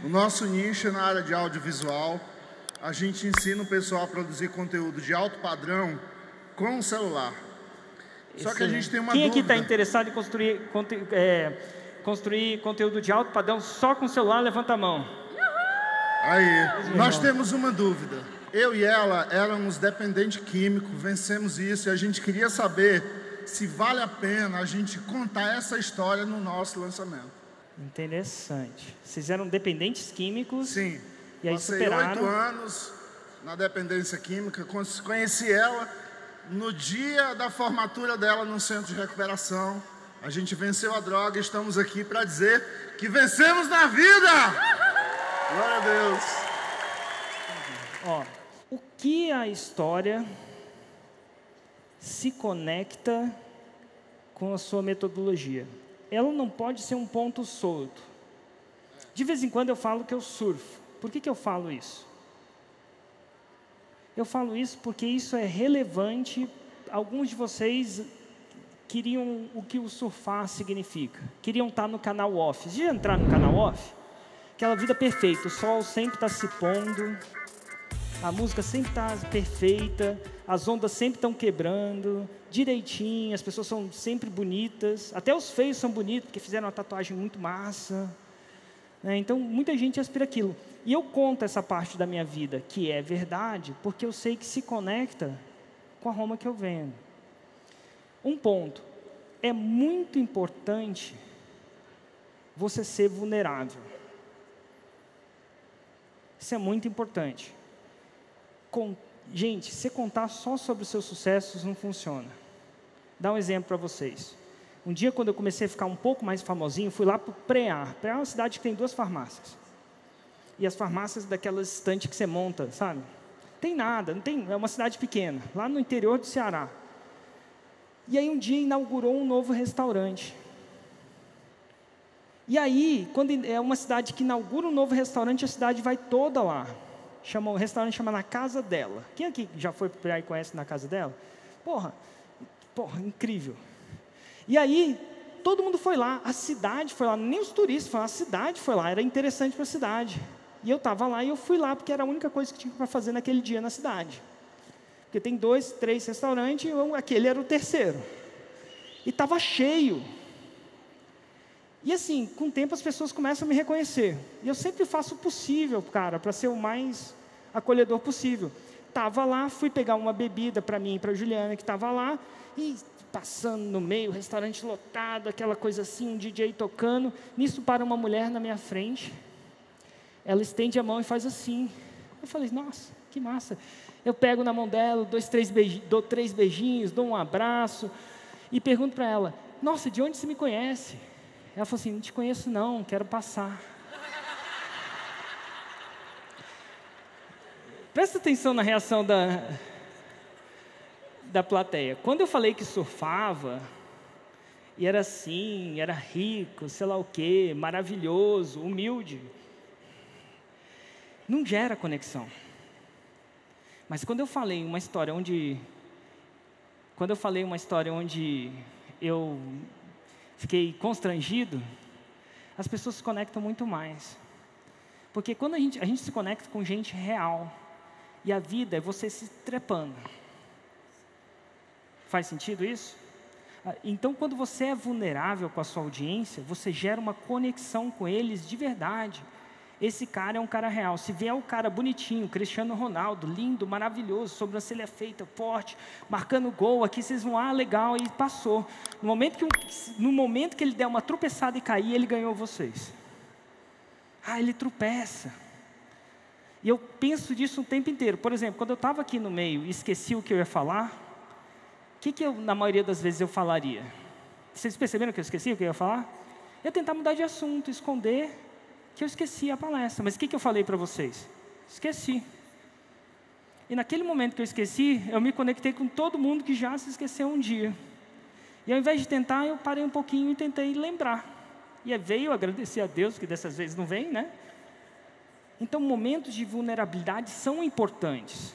O nosso nicho é na área de audiovisual. A gente ensina o pessoal a produzir conteúdo de alto padrão com o celular. Só que a gente tem uma dúvida. Quem aqui está interessado em construir conteúdo de alto padrão só com o celular? Levanta a mão. Aí, nós temos uma dúvida. Eu e ela éramos dependentes químicos, vencemos isso e a gente queria saber se vale a pena a gente contar essa história no nosso lançamento. Interessante. Vocês eram dependentes químicos? Sim. E aí Passei superaram? 8 anos na dependência química, conheci ela no dia da formatura dela no centro de recuperação. A gente venceu a droga e estamos aqui para dizer que vencemos na vida! Glória a Deus! Ó, o que a história se conecta com a sua metodologia? Ela não pode ser um ponto solto. De vez em quando eu falo que eu surfo. Por que eu falo isso? Eu falo isso porque isso é relevante. Alguns de vocês queriam o que o surfar significa. Queriam estar no canal off. Já entrar no canal off? Aquela vida perfeita. O sol sempre está se pondo. A música sempre está perfeita. As ondas sempre estão quebrando. Direitinho. As pessoas são sempre bonitas. Até os feios são bonitos porque fizeram uma tatuagem muito massa. Então, muita gente aspira aquilo. E eu conto essa parte da minha vida, que é verdade, porque eu sei que se conecta com a Roma que eu venho. Um ponto. É muito importante você ser vulnerável. Isso é muito importante. Gente, se contar só sobre os seus sucessos não funciona. Dá um exemplo para vocês. Um dia, quando eu comecei a ficar um pouco mais famosinho, fui lá para o Preá. Preá é uma cidade que tem 2 farmácias. E as farmácias daquelas estantes que você monta, sabe? Tem nada, não tem, é uma cidade pequena, lá no interior do Ceará. E aí um dia inaugurou um novo restaurante. E aí, quando é uma cidade que inaugura um novo restaurante, a cidade vai toda lá. O restaurante chama Na Casa Dela. Quem aqui já foi para o Preá e conhece Na Casa Dela? Porra, incrível. E aí, todo mundo foi lá, a cidade foi lá, nem os turistas foram, a cidade foi lá, era interessante para a cidade. E eu estava lá e eu fui lá, porque era a única coisa que tinha para fazer naquele dia na cidade. Porque tem 2, 3 restaurantes, e aquele era o terceiro. E estava cheio. E assim, com o tempo as pessoas começam a me reconhecer. E eu sempre faço o possível, cara, para ser o mais acolhedor possível. Estava lá, fui pegar uma bebida para mim e para a Juliana, que estava lá, e passando no meio, restaurante lotado, aquela coisa assim, um DJ tocando. Nisso para uma mulher na minha frente. Ela estende a mão e faz assim. Eu falei, nossa, que massa. Eu pego na mão dela, dou 3 beijinhos, dou um abraço e pergunto para ela, nossa, de onde você me conhece? Ela falou assim, não te conheço não, quero passar. Presta atenção na reação da plateia. Quando eu falei que surfava, e era assim, era rico, sei lá o quê, maravilhoso, humilde, não gera conexão. Mas quando eu falei uma história onde eu fiquei constrangido, as pessoas se conectam muito mais. Porque quando a gente se conecta com gente real, e a vida é você se trepando. Faz sentido isso? Então, quando você é vulnerável com a sua audiência, você gera uma conexão com eles de verdade. Esse cara é um cara real. Se vier um cara bonitinho, Cristiano Ronaldo, lindo, maravilhoso, sobrancelha feita, forte, marcando gol, aqui vocês vão, legal, e passou. No momento que ele der uma tropeçada e cair, ele ganhou vocês. Ele tropeça. E eu penso disso o tempo inteiro. Por exemplo, quando eu estava aqui no meio e esqueci o que eu ia falar, o que eu, na maioria das vezes, eu falaria? Vocês perceberam que eu esqueci o que eu ia falar? Eu ia tentar mudar de assunto, esconder que eu esqueci a palestra. Mas o que eu falei para vocês? Esqueci. E naquele momento que eu esqueci, eu me conectei com todo mundo que já se esqueceu um dia. E ao invés de tentar, eu parei um pouquinho e tentei lembrar. E veio agradecer a Deus, que dessas vezes não vem, né? Então, momentos de vulnerabilidade são importantes,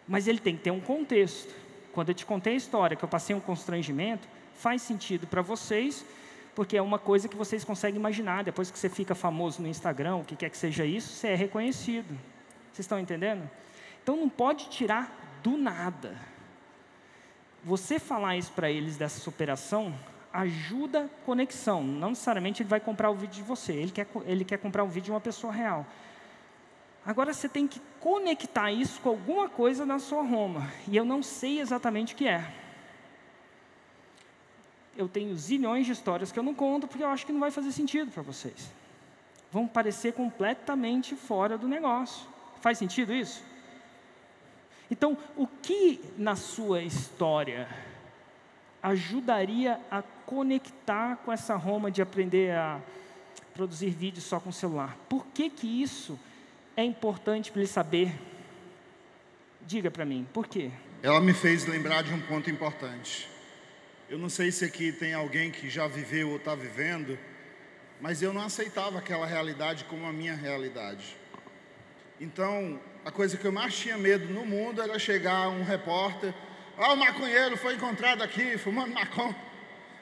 mas ele tem que ter um contexto. Quando eu te contei a história, que eu passei um constrangimento, faz sentido para vocês, porque é uma coisa que vocês conseguem imaginar. Depois que você fica famoso no Instagram, o que quer que seja isso, você é reconhecido. Vocês estão entendendo? Então, não pode tirar do nada. Você falar isso para eles dessa superação ajuda a conexão. Não necessariamente ele vai comprar o vídeo de você. Ele quer comprar um vídeo de uma pessoa real. Agora, você tem que conectar isso com alguma coisa na sua Roma. E eu não sei exatamente o que é. Eu tenho zilhões de histórias que eu não conto, porque eu acho que não vai fazer sentido para vocês. Vão parecer completamente fora do negócio. Faz sentido isso? Então, o que na sua história ajudaria a conectar com essa Roma de aprender a produzir vídeos só com o celular? Por que isso é importante para ele saber? Diga para mim, por quê? Ela me fez lembrar de um ponto importante. Eu não sei se aqui tem alguém que já viveu ou está vivendo, mas eu não aceitava aquela realidade como a minha realidade. Então, a coisa que eu mais tinha medo no mundo era chegar um repórter: o maconheiro foi encontrado aqui, fumando maconha.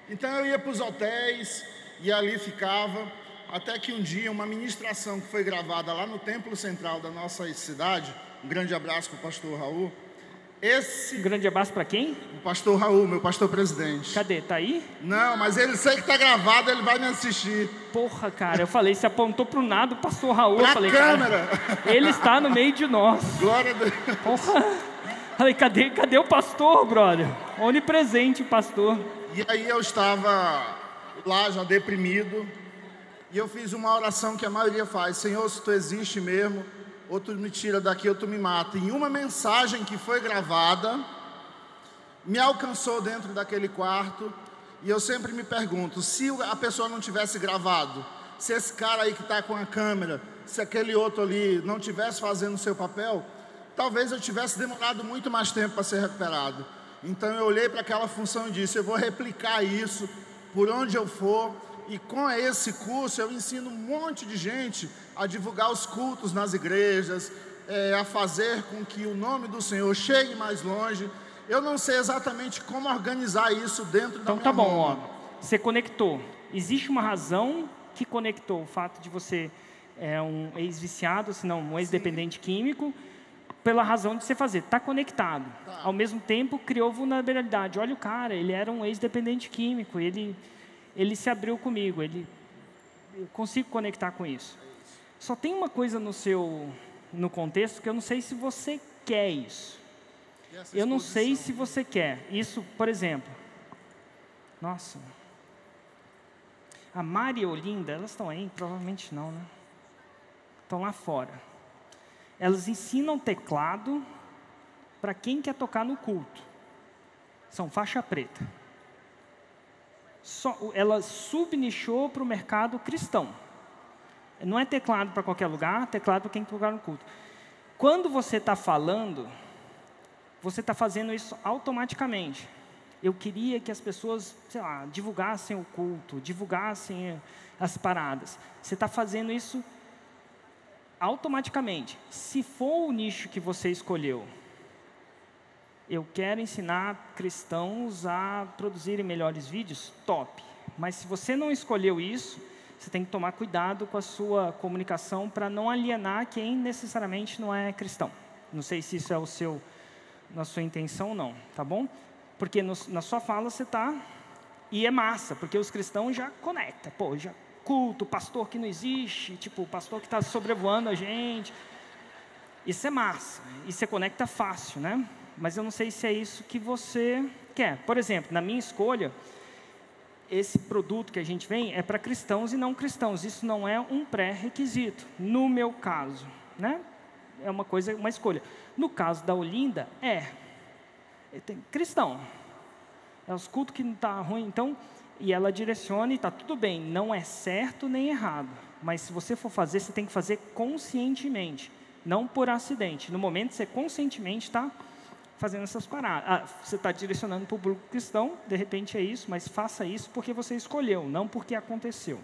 Então eu ia para os hotéis e ali ficava, até que um dia uma ministração que foi gravada lá no Templo Central da nossa cidade, um grande abraço para o pastor Raul. Um grande abraço para quem? O pastor Raul, meu pastor presidente. Cadê? Tá aí? Não, mas ele sei que está gravado, ele vai me assistir. Porra, cara, eu falei, você apontou para o nada, o pastor Raul. Pra eu falei, câmera. Cara, ele está no meio de nós. Glória a Deus. Porra. Falei, cadê o pastor, brother? Onipresente o pastor. E aí eu estava lá já deprimido, e eu fiz uma oração que a maioria faz: Senhor, se Tu existe mesmo, ou Tu me tira daqui ou Tu me mata. E uma mensagem que foi gravada me alcançou dentro daquele quarto, e eu sempre me pergunto, se a pessoa não tivesse gravado, se esse cara aí que está com a câmera, se aquele outro ali não tivesse fazendo o seu papel, talvez eu tivesse demorado muito mais tempo para ser recuperado. Então eu olhei para aquela função e disse: eu vou replicar isso por onde eu for, e com esse curso eu ensino um monte de gente a divulgar os cultos nas igrejas, a fazer com que o nome do Senhor chegue mais longe. Eu não sei exatamente como organizar isso dentro da minha Então tá bom, Roma. Você conectou. Existe uma razão que conectou o fato de você um ex-viciado, se não um ex-dependente químico, pela razão de você fazer. Está conectado. Tá. Ao mesmo tempo, criou vulnerabilidade. Olha o cara, ele era um ex-dependente químico, ele se abriu comigo, eu consigo conectar com isso. Só tem uma coisa no contexto que eu não sei se você quer isso. Eu não sei se você quer. Isso, por exemplo. Nossa. A Mari e a Olinda, elas estão aí? Provavelmente não, né? Estão lá fora. Elas ensinam teclado para quem quer tocar no culto. São faixa preta. Ela subnichou para o mercado cristão. Não é teclado para qualquer lugar, teclado para quem quer tocar no culto. Quando você está falando, você está fazendo isso automaticamente. Eu queria que as pessoas, sei lá, divulgassem o culto, divulgassem as paradas. Você está fazendo isso automaticamente. Se for o nicho que você escolheu, eu quero ensinar cristãos a produzirem melhores vídeos, top. Mas se você não escolheu isso, você tem que tomar cuidado com a sua comunicação para não alienar quem necessariamente não é cristão. Não sei se isso é na sua intenção ou não, tá bom? Porque na sua fala você está... E é massa, porque os cristãos já conectam. Pô, já culto, pastor que não existe, tipo, o pastor que está sobrevoando a gente. Isso é massa. E você conecta fácil, né? Mas eu não sei se é isso que você quer. Por exemplo, na minha escolha, esse produto que a gente vem é para cristãos e não cristãos. Isso não é um pré-requisito, no meu caso, né? É uma escolha. No caso da Olinda, tem cristão. É os cultos que não está ruim, então, e ela direciona e está tudo bem. Não é certo nem errado. Mas se você for fazer, você tem que fazer conscientemente, não por acidente. No momento, você conscientemente está fazendo essas paradas. Você está direcionando para o público cristão, de repente é isso, mas faça isso porque você escolheu, não porque aconteceu.